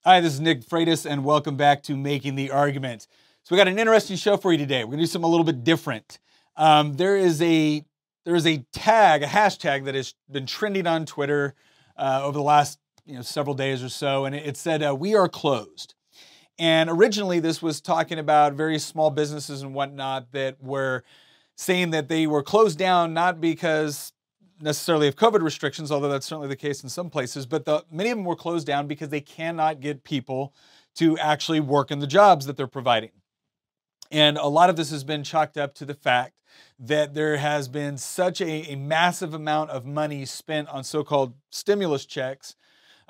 Hi, this is Nick Freitas, and welcome back to Making the Argument. So we got an interesting show for you today. We're gonna do something a little bit different. There is a hashtag that has been trending on Twitter over the last several days or so, and it said "We are closed." And originally, this was talking about very small businesses and whatnot that were saying that they were closed down not because necessarily of COVID restrictions, although that's certainly the case in some places, but many of them were closed down because they cannot get people to actually work in the jobs that they're providing. And a lot of this has been chalked up to the fact that there has been such a massive amount of money spent on so-called stimulus checks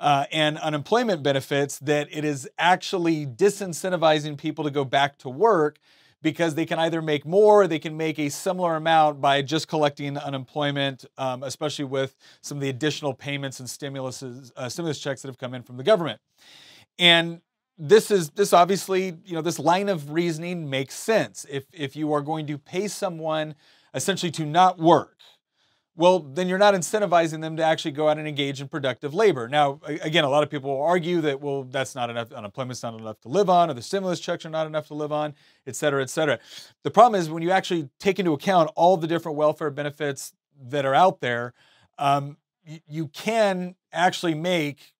and unemployment benefits that it is actually disincentivizing people to go back to work, because they can either make more or they can make a similar amount by just collecting unemployment, especially with some of the additional payments and stimulus checks that have come in from the government. And this obviously, this line of reasoning makes sense. If you are going to pay someone essentially to not work, well, then you're not incentivizing them to actually go out and engage in productive labor. Now, again, a lot of people will argue that, well, that's not enough, unemployment's not enough to live on, or the stimulus checks are not enough to live on, et cetera, et cetera. The problem is when you actually take into account all the different welfare benefits that are out there, you can actually make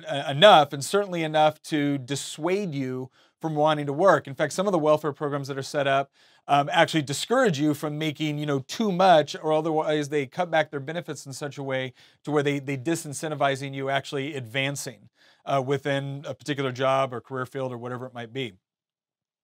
enough, and certainly enough to dissuade you from wanting to work. In fact, some of the welfare programs that are set up actually discourage you from making too much, or otherwise they cut back their benefits in such a way to where they disincentivizing you actually advancing within a particular job or career field or whatever it might be.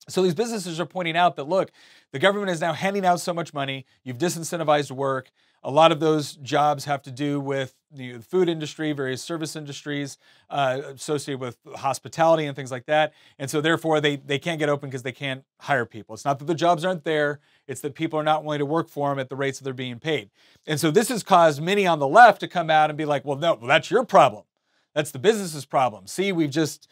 So these businesses are pointing out that, look, the government is now handing out so much money, you've disincentivized work. A lot of those jobs have to do with the food industry, various service industries associated with hospitality and things like that. And so therefore they can't get open because they can't hire people. It's not that the jobs aren't there, it's that people are not willing to work for them at the rates that they're being paid. And so this has caused many on the left to come out and be like, well, no, that's your problem. That's the business's problem. See, we've just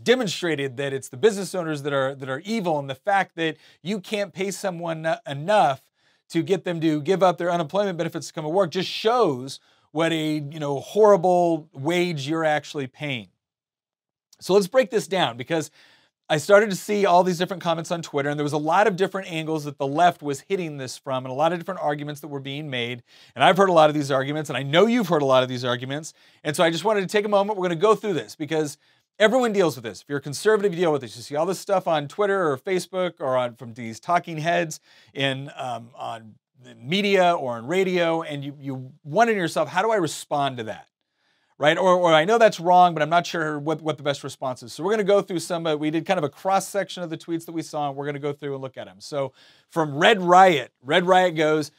demonstrated that it's the business owners that are evil, and the fact that you can't pay someone enough to get them to give up their unemployment benefits to come to work just shows what a horrible wage you're actually paying. So let's break this down, because I started to see all these different comments on Twitter, and there was a lot of different angles that the left was hitting this from, and a lot of different arguments that were being made. And I've heard a lot of these arguments, and I know you've heard a lot of these arguments. And so I just wanted to take a moment. We're going to go through this because everyone deals with this. If you're a conservative, you deal with this. You see all this stuff on Twitter or Facebook or from these talking heads on media or on radio, and you wonder to yourself, how do I respond to that? Right? Or I know that's wrong, but I'm not sure what the best response is. So we're going to go through we did kind of a cross-section of the tweets that we saw, and we're going to go through and look at them. So from Red Riot goes,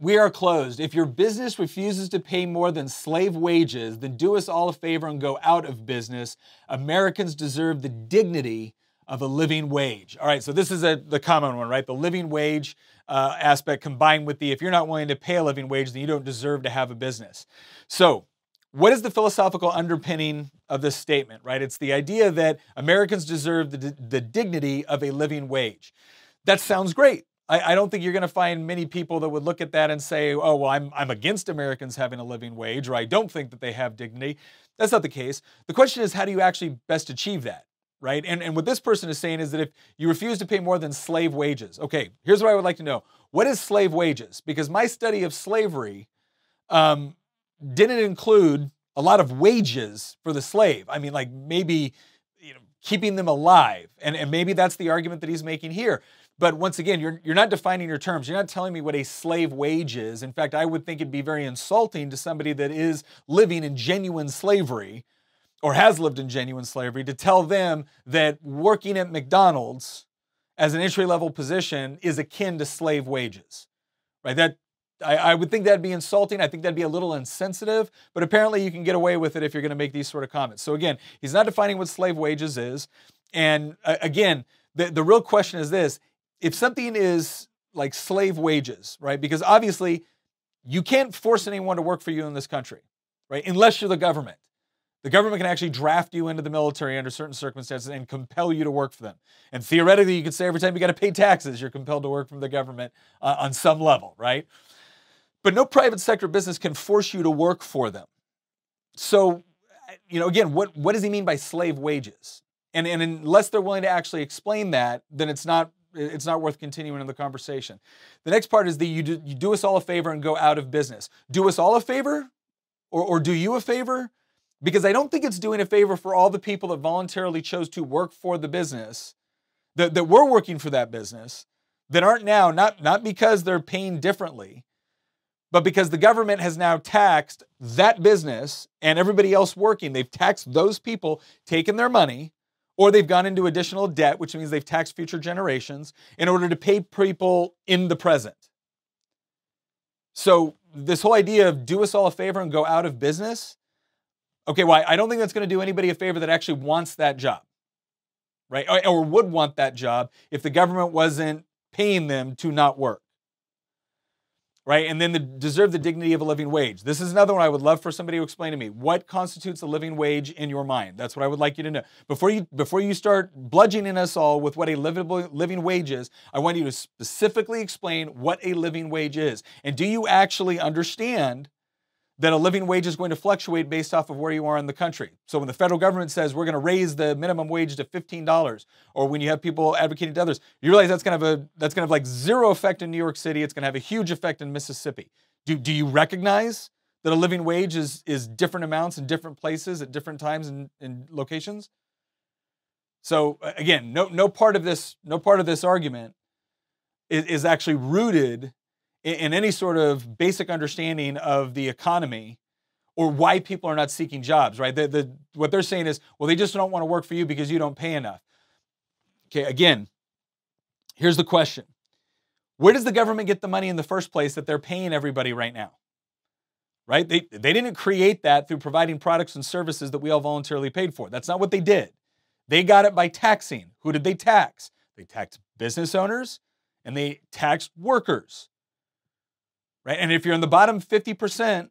we are closed. If your business refuses to pay more than slave wages, then do us all a favor and go out of business. Americans deserve the dignity of a living wage. All right, so this is the common one, right? The living wage aspect combined with if you're not willing to pay a living wage, then you don't deserve to have a business. So what is the philosophical underpinning of this statement, right? It's the idea that Americans deserve the dignity of a living wage. That sounds great. I don't think you're going to find many people that would look at that and say, oh, well, I'm against Americans having a living wage, or I don't think that they have dignity. That's not the case. The question is, how do you actually best achieve that, right? And what this person is saying is that if you refuse to pay more than slave wages, okay, here's what I would like to know. What is slave wages? Because my study of slavery didn't include a lot of wages for the slave. I mean, like maybe keeping them alive. And maybe that's the argument that he's making here. But once again, you're not defining your terms. You're not telling me what a slave wage is. In fact, I would think it'd be very insulting to somebody that is living in genuine slavery or has lived in genuine slavery to tell them that working at McDonald's as an entry-level position is akin to slave wages, right? I would think that'd be insulting. I think that'd be a little insensitive, but apparently you can get away with it if you're going to make these sort of comments. So again, he's not defining what slave wages is. And again, the real question is this: if something is like slave wages, right? Because obviously you can't force anyone to work for you in this country, right? Unless you're the government. The government can actually draft you into the military under certain circumstances and compel you to work for them. And theoretically, you could say every time you got to pay taxes, you're compelled to work for the government on some level, right? But no private sector business can force you to work for them. So again, what does he mean by slave wages? And unless they're willing to actually explain that, then it's not worth continuing in the conversation. The next part is you do us all a favor and go out of business. Do us all a favor, or do you a favor? Because I don't think it's doing a favor for all the people that voluntarily chose to work for the business, that were working for that business, that aren't now, not because they're paying differently, but because the government has now taxed that business and everybody else working. They've taxed those people, taken their money, or they've gone into additional debt, which means they've taxed future generations in order to pay people in the present. So this whole idea of do us all a favor and go out of business, okay, well, I don't think that's going to do anybody a favor that actually wants that job, right? Or would want that job if the government wasn't paying them to not work, right? And then deserve the dignity of a living wage. This is another one I would love for somebody to explain to me. What constitutes a living wage in your mind? That's what I would like you to know. Before you start bludgeoning us all with what a living wage is, I want you to specifically explain what a living wage is. And do you actually understand that a living wage is going to fluctuate based off of where you are in the country? So when the federal government says we're going to raise the minimum wage to $15, or when you have people advocating to others, you realize that's going to have like zero effect in New York City. It's going to have a huge effect in Mississippi. Do you recognize that a living wage is different amounts in different places at different times and locations? So again, no part of this argument is actually rooted in any sort of basic understanding of the economy or why people are not seeking jobs, right? What they're saying is, well, they just don't want to work for you because you don't pay enough. Okay, again, here's the question. Where does the government get the money in the first place that they're paying everybody right now? Right? They didn't create that through providing products and services that we all voluntarily paid for. That's not what they did. They got it by taxing. Who did they tax? They taxed business owners and they taxed workers. Right? And if you're in the bottom 50%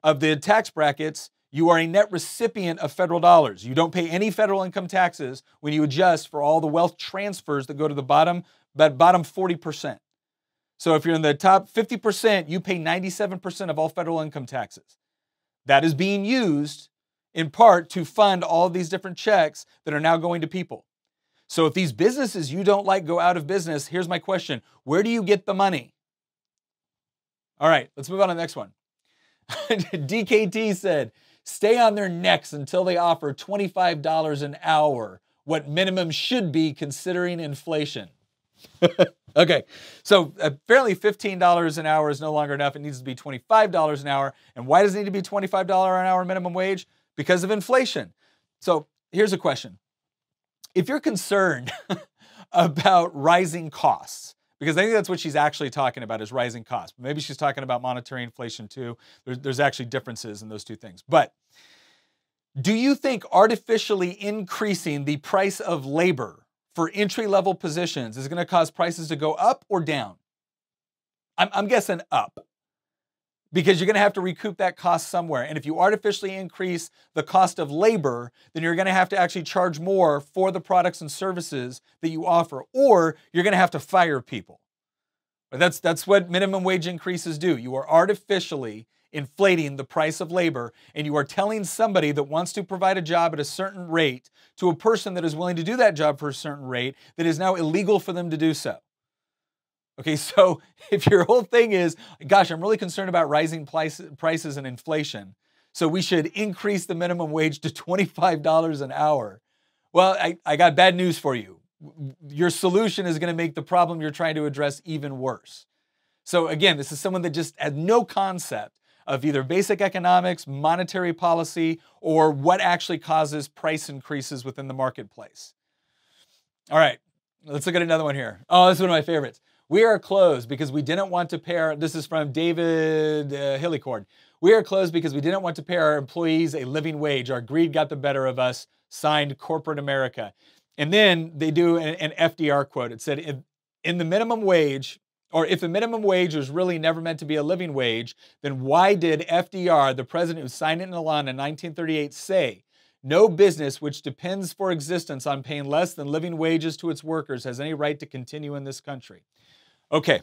of the tax brackets, you are a net recipient of federal dollars. You don't pay any federal income taxes when you adjust for all the wealth transfers that go to the bottom 40%. So if you're in the top 50%, you pay 97% of all federal income taxes. That is being used in part to fund all of these different checks that are now going to people. So if these businesses you don't like go out of business, here's my question. Where do you get the money? All right, let's move on to the next one. DKT said, stay on their necks until they offer $25 an hour, what minimum should be considering inflation. Okay, so apparently $15 an hour is no longer enough. It needs to be $25 an hour. And why does it need to be $25 an hour minimum wage? Because of inflation. So here's a question. If you're concerned about rising costs, because I think that's what she's actually talking about is rising costs. Maybe she's talking about monetary inflation too. There's actually differences in those two things. But do you think artificially increasing the price of labor for entry-level positions is going to cause prices to go up or down? I'm guessing up, because you're going to have to recoup that cost somewhere. And if you artificially increase the cost of labor, then you're going to have to actually charge more for the products and services that you offer, or you're going to have to fire people. But that's what minimum wage increases do. You are artificially inflating the price of labor, and you are telling somebody that wants to provide a job at a certain rate to a person that is willing to do that job for a certain rate that is now illegal for them to do so. Okay, so if your whole thing is, gosh, I'm really concerned about rising prices and inflation, so we should increase the minimum wage to $25 an hour. Well, I got bad news for you. Your solution is going to make the problem you're trying to address even worse. So again, this is someone that just has no concept of either basic economics, monetary policy, or what actually causes price increases within the marketplace. All right, let's look at another one here. Oh, this is one of my favorites. We are closed because we didn't want to pay our, this is from David Hillicord. We are closed because we didn't want to pay our employees a living wage. Our greed got the better of us, signed corporate America. And then they do an FDR quote. It said, in the minimum wage, or if the minimum wage was really never meant to be a living wage, then why did FDR, the president who signed it into law in 1938, say, no business which depends for existence on paying less than living wages to its workers has any right to continue in this country? Okay,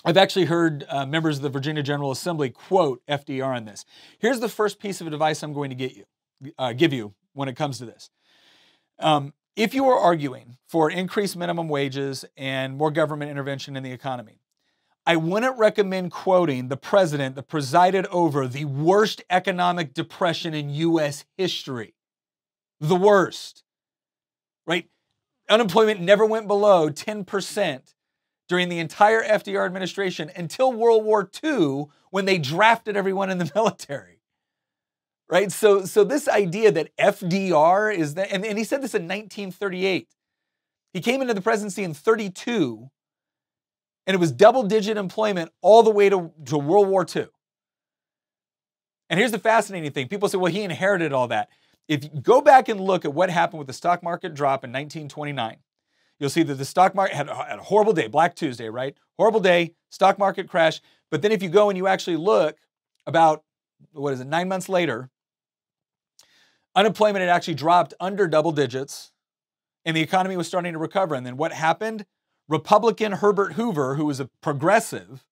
I've actually heard members of the Virginia General Assembly quote FDR on this. Here's the first piece of advice I'm going to get you. give you when it comes to this. If you are arguing for increased minimum wages and more government intervention in the economy, I wouldn't recommend quoting the president that presided over the worst economic depression in U.S. history. The worst, right? Unemployment never went below 10% during the entire FDR administration until World War II, when they drafted everyone in the military. Right? So this idea that FDR is that, and he said this in 1938. He came into the presidency in 32, and it was double-digit employment all the way to World War II. And here's the fascinating thing. People say, well, he inherited all that. If you go back and look at what happened with the stock market drop in 1929, you'll see that the stock market had a horrible day, Black Tuesday, right? Horrible day, stock market crash. But then if you go and you actually look about, 9 months later, unemployment had actually dropped under double digits, and the economy was starting to recover. And then what happened? Republican Herbert Hoover, who was a progressive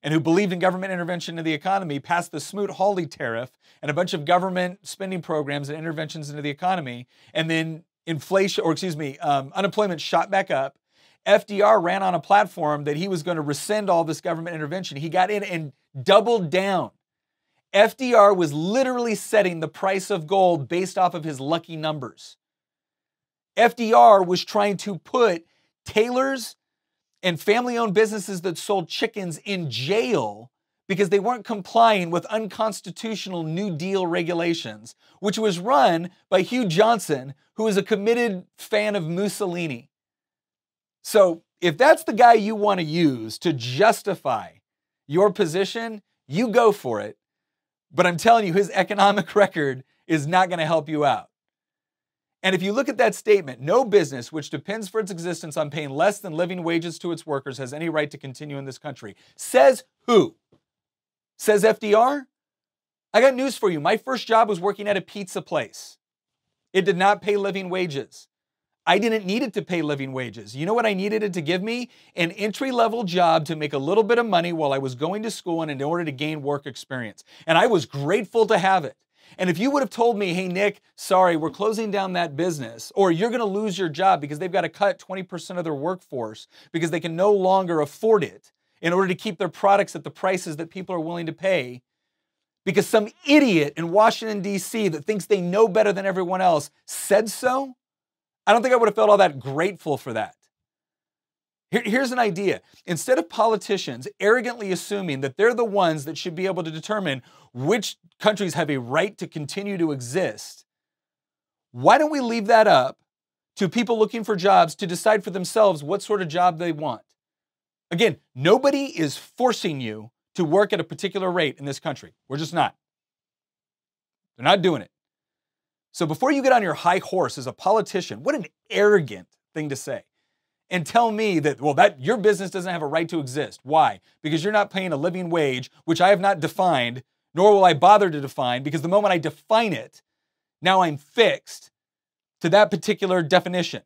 and who believed in government intervention in the economy, passed the Smoot-Hawley tariff and a bunch of government spending programs and interventions into the economy. And then unemployment shot back up. FDR ran on a platform that he was going to rescind all this government intervention. He got in and doubled down. FDR was literally setting the price of gold based off of his lucky numbers. FDR was trying to put tailors and family-owned businesses that sold chickens in jail because they weren't complying with unconstitutional New Deal regulations, which was run by Hugh Johnson, who is a committed fan of Mussolini. So if that's the guy you want to use to justify your position, you go for it. But I'm telling you, his economic record is not going to help you out. And if you look at that statement, no business which depends for its existence on paying less than living wages to its workers has any right to continue in this country. Says who? Says FDR? I got news for you. My first job was working at a pizza place. It did not pay living wages. I didn't need it to pay living wages. You know what I needed it to give me? An entry-level job to make a little bit of money while I was going to school and in order to gain work experience. And I was grateful to have it. And if you would have told me, hey, Nick, sorry, we're closing down that business, or you're going to lose your job because they've got to cut 20% of their workforce because they can no longer afford it in order to keep their products at the prices that people are willing to pay, because some idiot in Washington, D.C. that thinks they know better than everyone else said so, I don't think I would have felt all that grateful for that. Here's an idea. Instead of politicians arrogantly assuming that they're the ones that should be able to determine which countries have a right to continue to exist, why don't we leave that up to people looking for jobs to decide for themselves what sort of job they want? Again, nobody is forcing you to work at a particular rate in this country. We're just not. They're not doing it. So before you get on your high horse as a politician, what an arrogant thing to say. And tell me that, well, that your business doesn't have a right to exist. Why? Because you're not paying a living wage, which I have not defined, nor will I bother to define, because the moment I define it, now I'm fixed to that particular definition.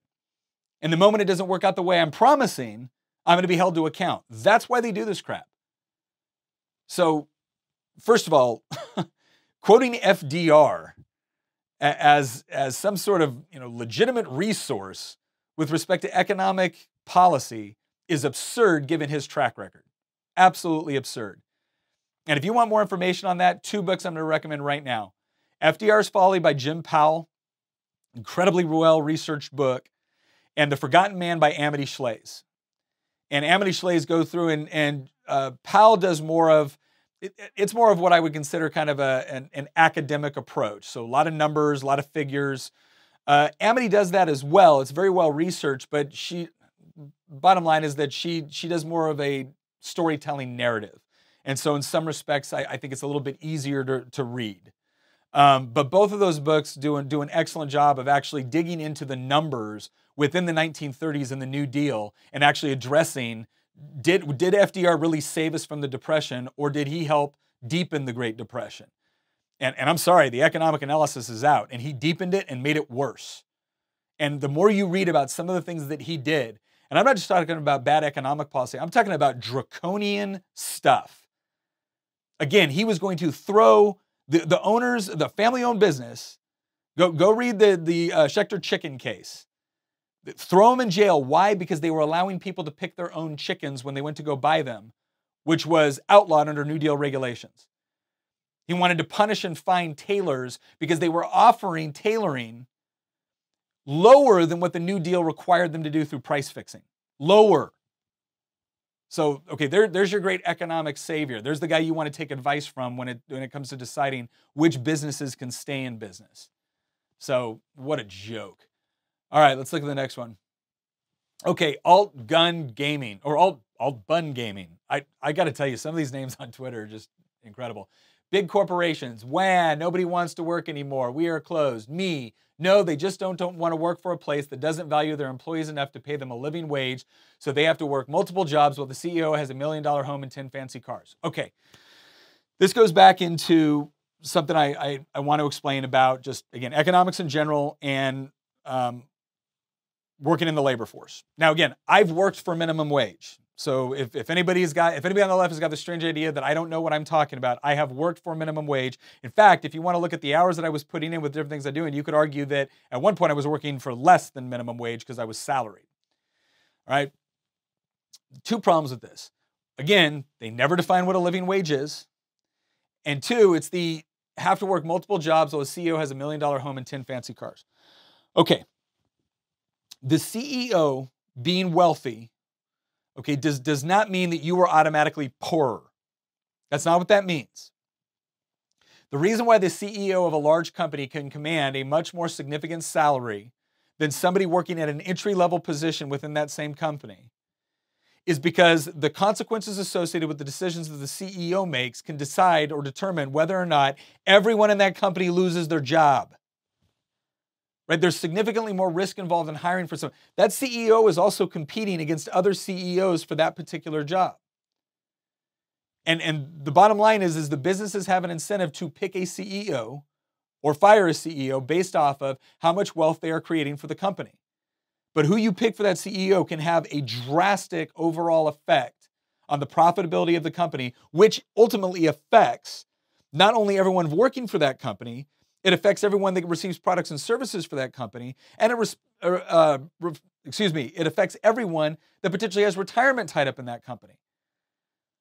And the moment it doesn't work out the way I'm promising, I'm going to be held to account. That's why they do this crap. So, first of all, quoting FDR as some sort of legitimate resource with respect to economic policy is absurd given his track record. Absolutely absurd. And if you want more information on that, 2 books I'm going to recommend right now. FDR's Folly by Jim Powell, incredibly well-researched book, and The Forgotten Man by Amity Shlaes. And Amity Shlaes go through and Powell does more of, it's more of what I would consider kind of an academic approach. So a lot of numbers, a lot of figures. Amity does that as well. It's very well researched, but bottom line is that she does more of a storytelling narrative. And so in some respects, I think it's a little bit easier to read. But both of those books do an excellent job of actually digging into the numbers within the 1930s and the New Deal and actually addressing, did FDR really save us from the Depression, or did he help deepen the Great Depression? And I'm sorry, the economic analysis is out, and he deepened it and made it worse. And the more you read about some of the things that he did, and I'm not just talking about bad economic policy, I'm talking about draconian stuff. Again, he was going to throw the owners, the family-owned business Go read the Schechter chicken case. Throw them in jail. Why? Because they were allowing people to pick their own chickens when they went to go buy them, which was outlawed under New Deal regulations. He wanted to punish and fine tailors because they were offering tailoring lower than what the New Deal required them to do through price fixing. Lower. So, okay, there's your great economic savior. There's the guy you want to take advice from when it comes to deciding which businesses can stay in business. So, what a joke. All right, let's look at the next one. Okay, alt-gun gaming, or alt-bun gaming. I got to tell you, some of these names on Twitter are just incredible. Big corporations, wah, nobody wants to work anymore. We are closed. Me, no, they just don't want to work for a place that doesn't value their employees enough to pay them a living wage, so they have to work multiple jobs while the CEO has $1 million home and 10 fancy cars. Okay, this goes back into something I want to explain about just, again, economics in general and working in the labor force. Now, again, I've worked for minimum wage. So if anybody on the left has got this strange idea that I don't know what I'm talking about, I have worked for minimum wage. In fact, if you want to look at the hours that I was putting in with different things I do, and you could argue that at one point I was working for less than minimum wage because I was salaried. All right. Two problems with this. Again, they never define what a living wage is. And two, it's the have to work multiple jobs while the CEO has $1 million home and 10 fancy cars. Okay. The CEO being wealthy, okay, does not mean that you are automatically poorer. That's not what that means. The reason why the CEO of a large company can command a much more significant salary than somebody working at an entry-level position within that same company is because the consequences associated with the decisions that the CEO makes can decide or determine whether or not everyone in that company loses their job. Right? There's significantly more risk involved in hiring for someone. That CEO is also competing against other CEOs for that particular job. And the bottom line is the businesses have an incentive to pick a CEO or fire a CEO based off of how much wealth they are creating for the company. But who you pick for that CEO can have a drastic overall effect on the profitability of the company, which ultimately affects not only everyone working for that company, it affects everyone that receives products and services for that company, and it affects everyone that potentially has retirement tied up in that company.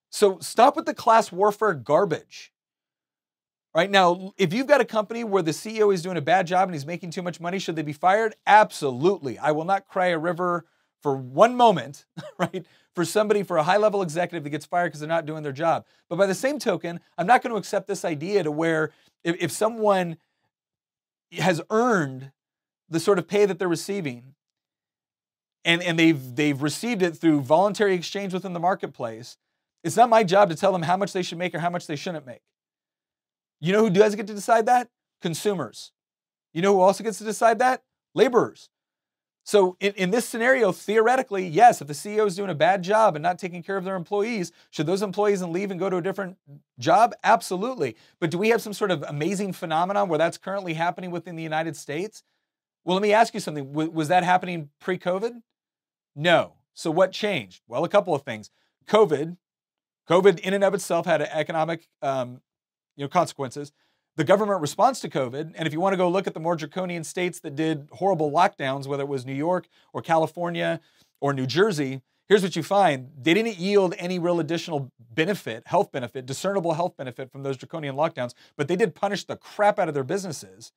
So stop with the class warfare garbage. Right now, if you've got a company where the CEO is doing a bad job and he's making too much money, should they be fired? Absolutely. I will not cry a river for one moment, right, for a high-level executive that gets fired because they're not doing their job. But by the same token, I'm not going to accept this idea to where if someone has earned the sort of pay that they're receiving, and they've received it through voluntary exchange within the marketplace, it's not my job to tell them how much they should make or how much they shouldn't make. You know who does get to decide that? Consumers. You know who also gets to decide that? Laborers. So in this scenario, theoretically, yes, if the CEO is doing a bad job and not taking care of their employees, should those employees then leave and go to a different job? Absolutely. But do we have some sort of amazing phenomenon where that's currently happening within the United States? Well, let me ask you something. Was that happening pre-COVID? No. So what changed? Well, a couple of things. COVID in and of itself had economic consequences. The government response to COVID, and if you want to go look at the more draconian states that did horrible lockdowns, whether it was New York or California or New Jersey, here's what you find. They didn't yield any real additional discernible health benefit from those draconian lockdowns, but they did punish the crap out of their businesses.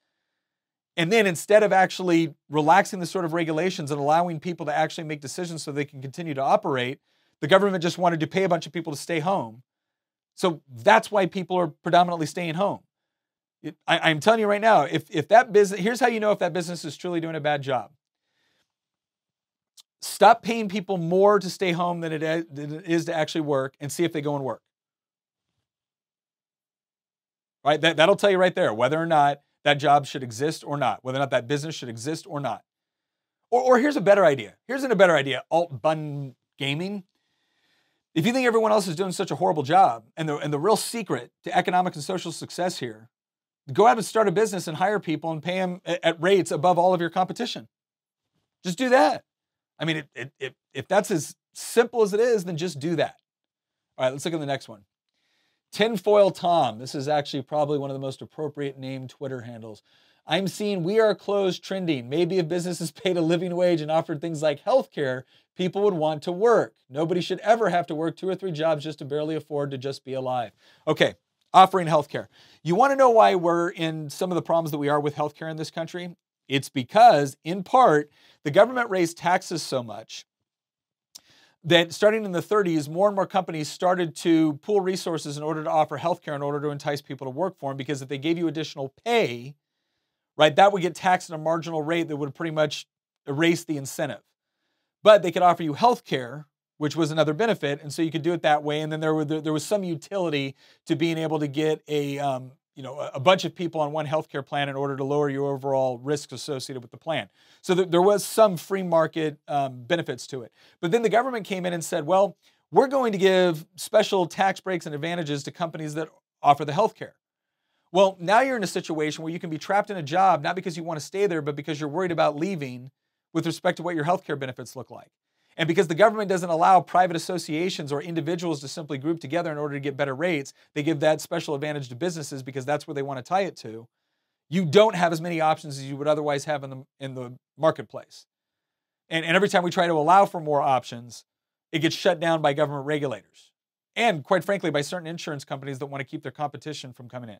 And then instead of actually relaxing the sort of regulations and allowing people to actually make decisions so they can continue to operate, the government just wanted to pay a bunch of people to stay home. So that's why people are predominantly staying home. I'm telling you right now, if that business, here's how you know if that business is truly doing a bad job. Stop paying people more to stay home than it is to actually work, and see if they go and work. Right? That'll tell you right there whether or not that job should exist or not, whether or not that business should exist or not. Or here's a better idea. Alt-bun gaming. If you think everyone else is doing such a horrible job, and the real secret to economic and social success here, go out and start a business and hire people and pay them at rates above all of your competition. Just do that. I mean, if that's as simple as it is, then just do that. All right, let's look at the next one. Tinfoil Tom. This is actually probably one of the most appropriate named Twitter handles. I'm seeing we are closed trending. Maybe if businesses paid a living wage and offered things like healthcare, people would want to work. Nobody should ever have to work 2 or 3 jobs just to barely afford to just be alive. Okay, offering healthcare. You want to know why we're in some of the problems that we are with healthcare in this country? It's because, in part, the government raised taxes so much that starting in the 30s, more and more companies started to pool resources in order to offer healthcare in order to entice people to work for them, because if they gave you additional pay, right, that would get taxed at a marginal rate that would pretty much erase the incentive. But they could offer you healthcare, which was another benefit, and so you could do it that way. And then there was some utility to being able to get a bunch of people on one healthcare plan in order to lower your overall risks associated with the plan. So there was some free market benefits to it. But then the government came in and said, well, we're going to give special tax breaks and advantages to companies that offer the healthcare. Well, now you're in a situation where you can be trapped in a job, not because you want to stay there, but because you're worried about leaving with respect to what your healthcare benefits look like. And because the government doesn't allow private associations or individuals to simply group together in order to get better rates, they give that special advantage to businesses because that's where they want to tie it to. You don't have as many options as you would otherwise have in the marketplace. And every time we try to allow for more options, it gets shut down by government regulators. And quite frankly, by certain insurance companies that want to keep their competition from coming in.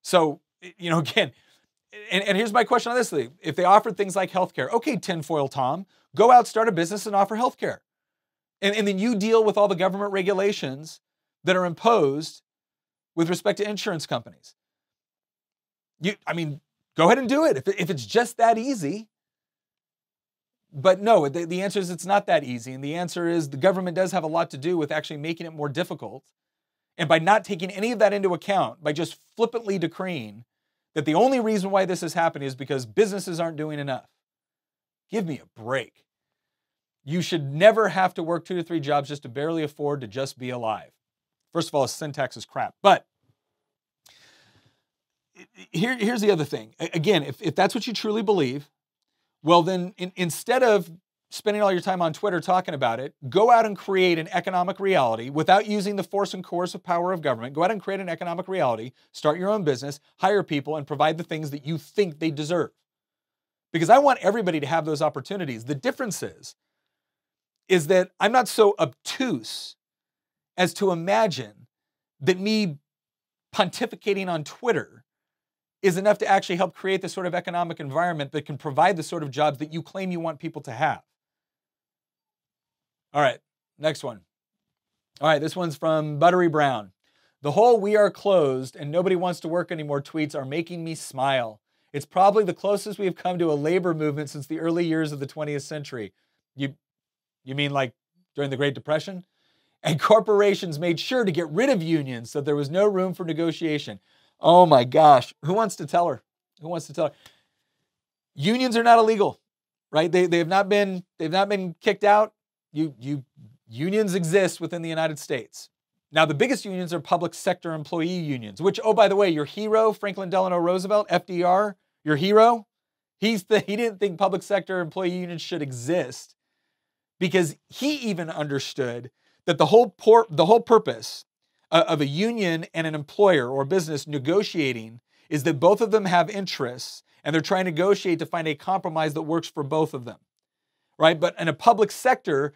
So, again, and here's my question on this thing. If they offered things like healthcare, okay, tinfoil Tom, go out, start a business and offer healthcare. And then you deal with all the government regulations that are imposed with respect to insurance companies. Go ahead and do it if it's just that easy. But no, the answer is it's not that easy. And the answer is the government does have a lot to do with actually making it more difficult. And by not taking any of that into account, by just flippantly decreeing that the only reason why this is happening is because businesses aren't doing enough. Give me a break. You should never have to work 2 to 3 jobs just to barely afford to just be alive. First of all, syntax is crap. But here's the other thing. Again, if that's what you truly believe, well then instead of spending all your time on Twitter talking about it, go out and create an economic reality without using the force and coercive power of government. Go out and create an economic reality, start your own business, hire people, and provide the things that you think they deserve. Because I want everybody to have those opportunities. The difference is that I'm not so obtuse as to imagine that me pontificating on Twitter is enough to actually help create the sort of economic environment that can provide the sort of jobs that you claim you want people to have. All right, next one. All right, this one's from Buttery Brown. The whole "we are closed and nobody wants to work anymore" tweets are making me smile. It's probably the closest we have come to a labor movement since the early years of the 20th century. You mean like during the Great Depression? And corporations made sure to get rid of unions so there was no room for negotiation. Oh my gosh, who wants to tell her? Who wants to tell her? Unions are not illegal, right? They have not been kicked out. Unions exist within the United States. Now, the biggest unions are public sector employee unions, which, oh, by the way, your hero, Franklin Delano Roosevelt, FDR, your hero, he didn't think public sector employee unions should exist because he even understood that the whole purpose of a union and an employer or business negotiating is that both of them have interests and they're trying to negotiate to find a compromise that works for both of them, right? But in a public sector,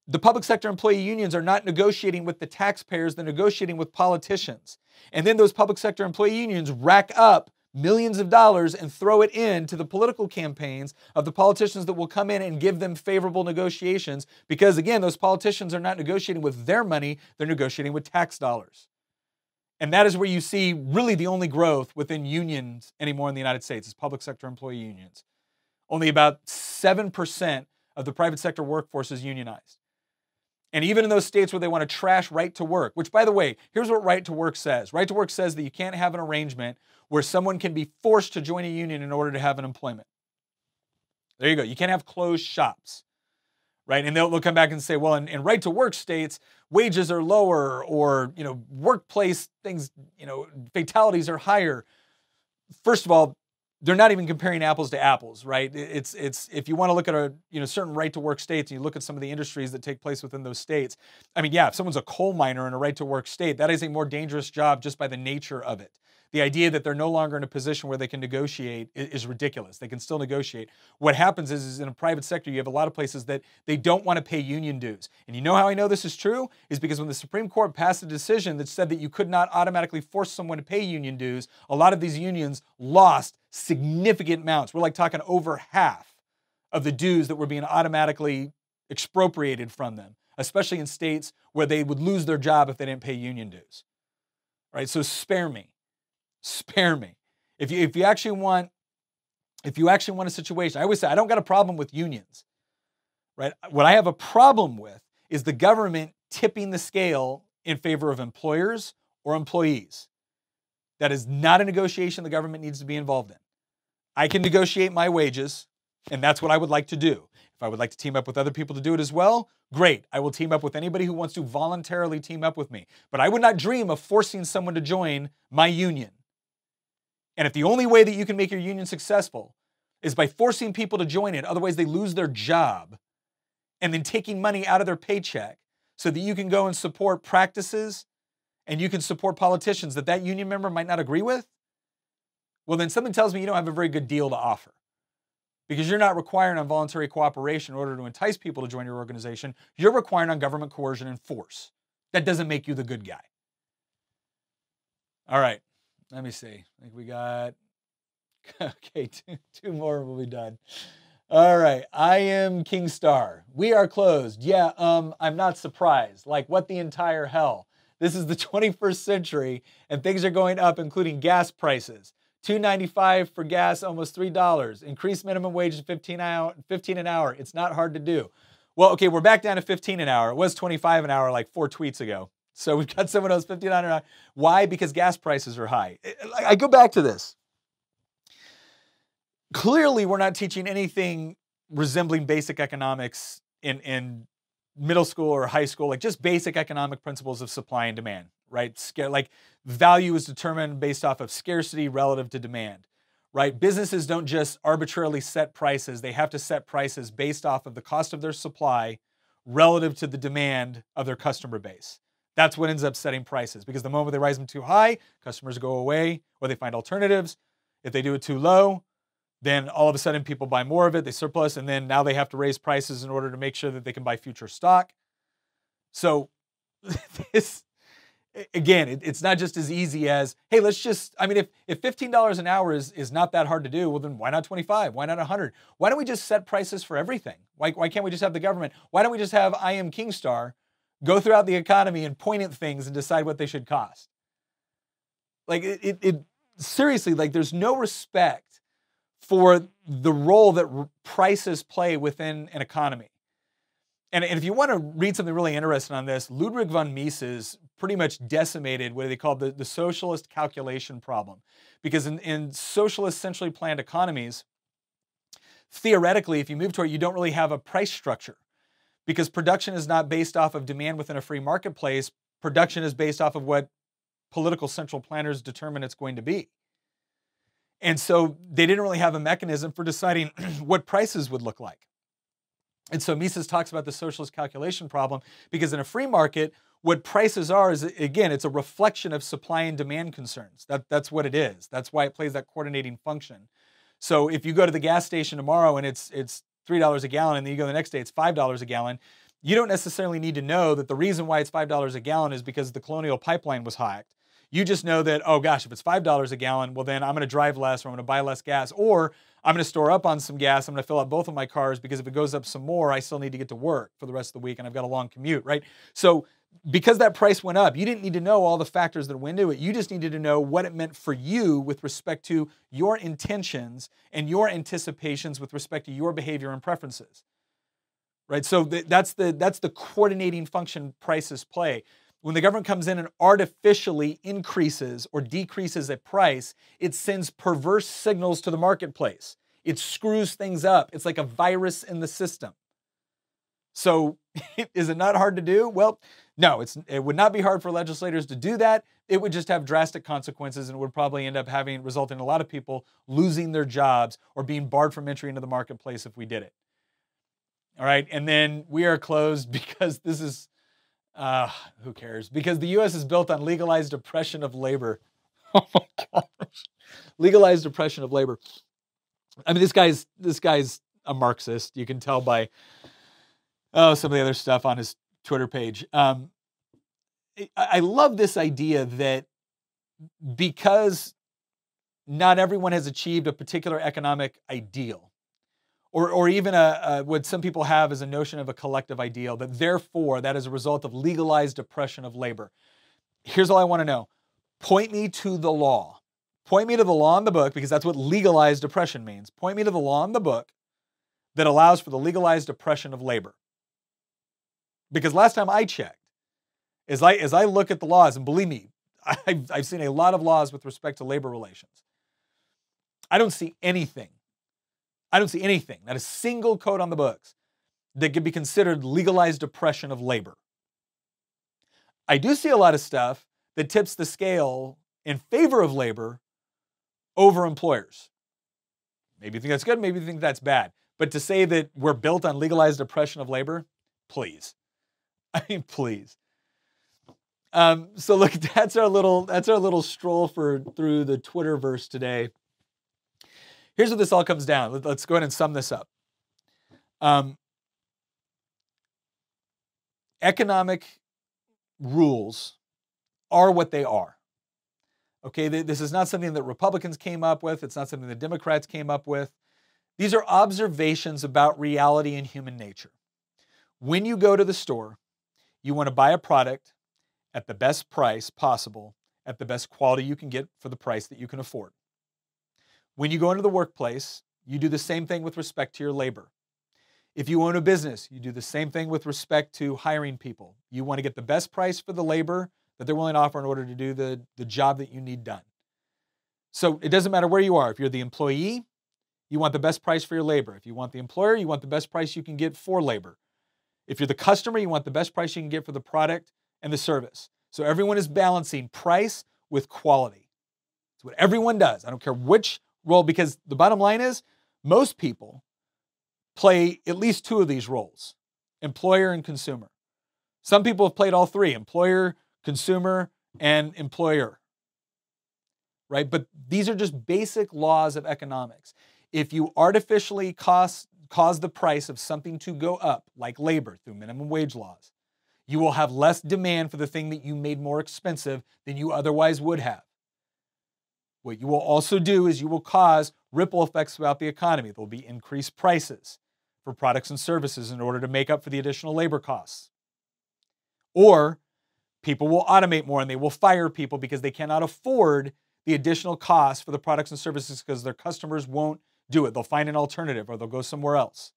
the public sector employee unions are not negotiating with the taxpayers, they're negotiating with politicians. And then those public sector employee unions rack up millions of dollars and throw it into the political campaigns of the politicians that will come in and give them favorable negotiations because, again, those politicians are not negotiating with their money, they're negotiating with tax dollars. And that is where you see really the only growth within unions anymore in the United States is public sector employee unions. Only about 7% of the private sector workforce is unionized. And even in those states where they want to trash right to work, which, by the way, here's what right to work says. Right to work says that you can't have an arrangement where someone can be forced to join a union in order to have an employment. There you go. You can't have closed shops, right? And they'll come back and say, well, in right to work states, wages are lower or, workplace things, fatalities are higher. First of all, they're not even comparing apples to apples, right? It's if you want to look at certain right to work states and you look at some of the industries that take place within those states. I mean, yeah, if someone's a coal miner in a right to work state, that is a more dangerous job just by the nature of it. The idea that they're no longer in a position where they can negotiate is ridiculous. They can still negotiate. What happens is in a private sector, you have a lot of places that they don't want to pay union dues. And you know how I know this is true? Is because when the Supreme Court passed a decision that said that you could not automatically force someone to pay union dues, a lot of these unions lost significant amounts. We're like talking over half of the dues that were being automatically expropriated from them, especially in states where they would lose their job if they didn't pay union dues. Right? So spare me. Spare me. If you actually want a situation, I always say I don't got a problem with unions. Right? What I have a problem with is the government tipping the scale in favor of employers or employees. That is not a negotiation the government needs to be involved in. I can negotiate my wages, and that's what I would like to do. If I would like to team up with other people to do it as well, great. I will team up with anybody who wants to voluntarily team up with me. But I would not dream of forcing someone to join my union. And if the only way that you can make your union successful is by forcing people to join it, otherwise they lose their job, and then taking money out of their paycheck so that you can go and support practices and you can support politicians that union member might not agree with, well, then something tells me you don't have a very good deal to offer. Because you're not requiring on voluntary cooperation in order to entice people to join your organization. You're requiring on government coercion and force. That doesn't make you the good guy. All right. Let me see. I think we got, okay, two more will be done. All right. I am King Star. We are closed. Yeah, I'm not surprised. Like, what the entire hell? This is the 21st century, and things are going up, including gas prices. $2.95 for gas, almost $3. Increased minimum wage to 15 an hour. It's not hard to do. Well, okay, we're back down to 15 an hour. It was 25 an hour like 4 tweets ago. So we've got someone else 15 an hour. Why? Because gas prices are high. I go back to this. Clearly, we're not teaching anything resembling basic economics in middle school or high school, like just basic economic principles of supply and demand, right? Like value is determined based off of scarcity relative to demand, right? Businesses don't just arbitrarily set prices. They have to set prices based off of the cost of their supply relative to the demand of their customer base. That's what ends up setting prices, because the moment they rise them too high, customers go away or they find alternatives. If they do it too low, then all of a sudden people buy more of it, they surplus, and then now they have to raise prices in order to make sure that they can buy future stock. So this, again, it's not just as easy as, hey, let's just, I mean, if $15 an hour is not that hard to do, well then why not 25? Why not 100? Why don't we just set prices for everything? Why can't we just have the government? Why don't we just have I Am King Star go throughout the economy and point at things and decide what they should cost? Like it seriously, like there's no respect for the role that prices play within an economy. And if you want to read something really interesting on this, Ludwig von Mises pretty much decimated what they called the socialist calculation problem. Because in socialist centrally planned economies, theoretically, if you move toward it, you don't really have a price structure. Because production is not based off of demand within a free marketplace. Production is based off of what political central planners determine it's going to be. And so they didn't really have a mechanism for deciding what prices would look like. And so Mises talks about the socialist calculation problem, because in a free market, what prices are is, again, it's a reflection of supply and demand concerns. That's what it is. That's why it plays that coordinating function. So if you go to the gas station tomorrow and it's $3 a gallon, and then you go the next day, it's $5 a gallon, you don't necessarily need to know that the reason why it's $5 a gallon is because the Colonial Pipeline was hacked. You just know that, oh gosh, if it's $5 a gallon, well then I'm going to drive less, or I'm going to buy less gas, or I'm going to store up on some gas. I'm going to fill up both of my cars, because if it goes up some more, I still need to get to work for the rest of the week and I've got a long commute, right? So because that price went up, you didn't need to know all the factors that went into it. You just needed to know what it meant for you with respect to your intentions and your anticipations with respect to your behavior and preferences, right? So that's the coordinating function prices play. When the government comes in and artificially increases or decreases a price, it sends perverse signals to the marketplace. It screws things up. It's like a virus in the system. So is it not hard to do? Well, no, it would not be hard for legislators to do that. It would just have drastic consequences, and it would probably end up resulting in a lot of people losing their jobs or being barred from entry into the marketplace if we did it. All right, and then we are closed because this is, who cares? Because the U.S. is built on legalized oppression of labor. Oh my gosh. Legalized oppression of labor. I mean, this guy's a Marxist. You can tell by some of the other stuff on his Twitter page. I love this idea that because not everyone has achieved a particular economic ideal, or even what some people have is a notion of a collective ideal, that therefore that is a result of legalized oppression of labor. Here's all I want to know. Point me to the law. Point me to the law in the book, because that's what legalized oppression means. Point me to the law in the book that allows for the legalized oppression of labor. Because last time I checked, as I look at the laws, and believe me, I've seen a lot of laws with respect to labor relations. I don't see anything, not a single code on the books that could be considered legalized oppression of labor. I do see a lot of stuff that tips the scale in favor of labor over employers. Maybe you think that's good, maybe you think that's bad. But to say that we're built on legalized oppression of labor, please. I mean, please. So look, that's our little stroll through the Twitterverse today. Here's what this all comes down. Let's go ahead and sum this up. Economic rules are what they are. Okay, this is not something that Republicans came up with. It's not something that Democrats came up with. These are observations about reality and human nature. When you go to the store, you want to buy a product at the best price possible, at the best quality you can get for the price that you can afford. When you go into the workplace, you do the same thing with respect to your labor. If you own a business, you do the same thing with respect to hiring people. You want to get the best price for the labor that they're willing to offer in order to do the job that you need done. So it doesn't matter where you are. If you're the employee, you want the best price for your labor. If you want the employer, you want the best price you can get for labor. If you're the customer, you want the best price you can get for the product and the service. So everyone is balancing price with quality. It's what everyone does. I don't care which role, because the bottom line is most people play at least two of these roles, employer and consumer. Some people have played all three, employer, consumer, and employer, right? But these are just basic laws of economics. If you artificially cause the price of something to go up, like labor through minimum wage laws, you will have less demand for the thing that you made more expensive than you otherwise would have. What you will also do is you will cause ripple effects throughout the economy. There will be increased prices for products and services in order to make up for the additional labor costs. Or people will automate more and they will fire people because they cannot afford the additional costs for the products and services because their customers won't do it. They'll find an alternative or they'll go somewhere else.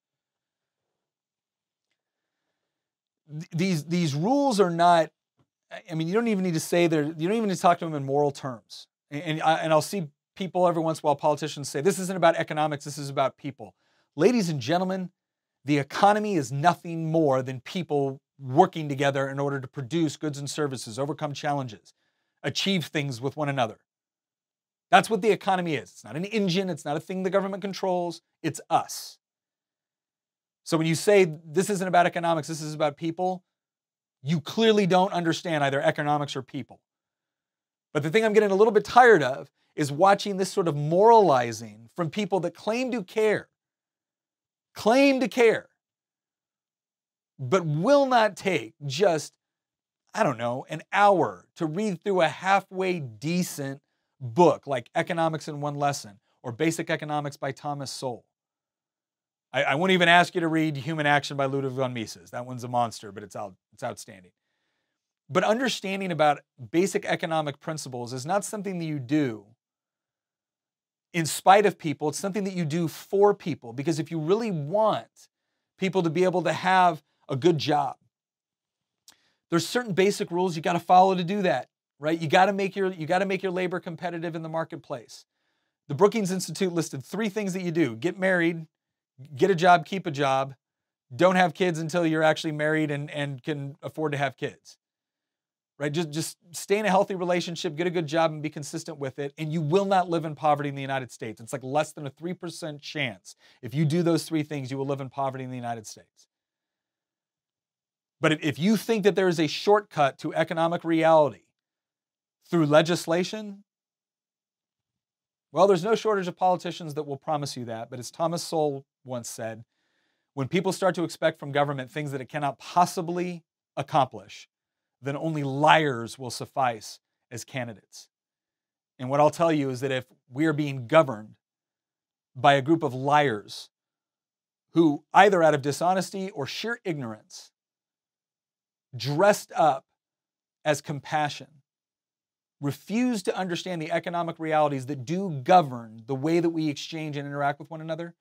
These rules are not, I mean, you don't even need to say you don't even need to talk to them in moral terms. And I'll see people every once in a while, politicians say, this isn't about economics, this is about people. Ladies and gentlemen, the economy is nothing more than people working together in order to produce goods and services, overcome challenges, achieve things with one another. That's what the economy is. It's not an engine, it's not a thing the government controls, it's us. So when you say this isn't about economics, this is about people, you clearly don't understand either economics or people. But the thing I'm getting a little bit tired of is watching this sort of moralizing from people that claim to care, but will not take just, I don't know, an hour to read through a halfway decent book like Economics in One Lesson or Basic Economics by Thomas Sowell. I won't even ask you to read Human Action by Ludwig von Mises. That one's a monster, but it's outstanding. But understanding about basic economic principles is not something that you do in spite of people. It's something that you do for people. Because if you really want people to be able to have a good job, there's certain basic rules you got to follow to do that, right? You got to make your labor competitive in the marketplace. The Brookings Institute listed 3 things that you do: get married, get a job, keep a job, don't have kids until you're actually married and can afford to have kids. Right? Just stay in a healthy relationship, get a good job, and be consistent with it, and you will not live in poverty in the United States. It's like less than a 3% chance. If you do those 3 things, you will live in poverty in the United States. But if you think that there is a shortcut to economic reality through legislation, Well, there's no shortage of politicians that will promise you that, but as Thomas Sowell once said, when people start to expect from government things that it cannot possibly accomplish, then only liars will suffice as candidates. And what I'll tell you is that if we are being governed by a group of liars who, either out of dishonesty or sheer ignorance, dressed up as compassion, refuse to understand the economic realities that do govern the way that we exchange and interact with one another,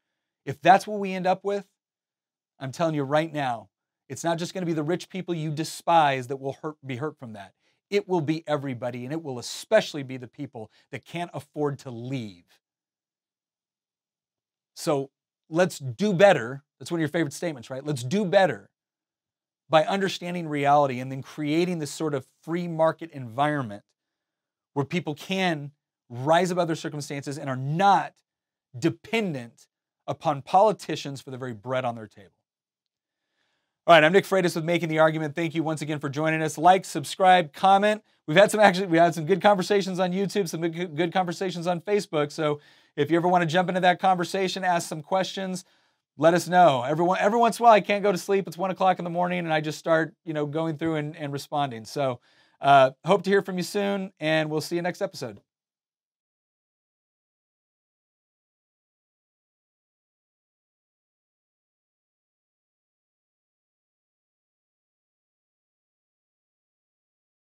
if that's what we end up with, I'm telling you right now, it's not just going to be the rich people you despise that will be hurt from that. It will be everybody, and it will especially be the people that can't afford to leave. So let's do better. That's one of your favorite statements, right? Let's do better by understanding reality and then creating this sort of free market environment where people can rise above their circumstances and are not dependent upon politicians for the very bread on their table. All right, I'm Nick Freitas with Making the Argument. Thank you once again for joining us. Like, subscribe, comment. We had some good conversations on YouTube, some good conversations on Facebook. So if you ever want to jump into that conversation, ask some questions, let us know. Every once in a while, I can't go to sleep. It's 1 o'clock in the morning, and I just start, going through and responding. So hope to hear from you soon, and we'll see you next episode.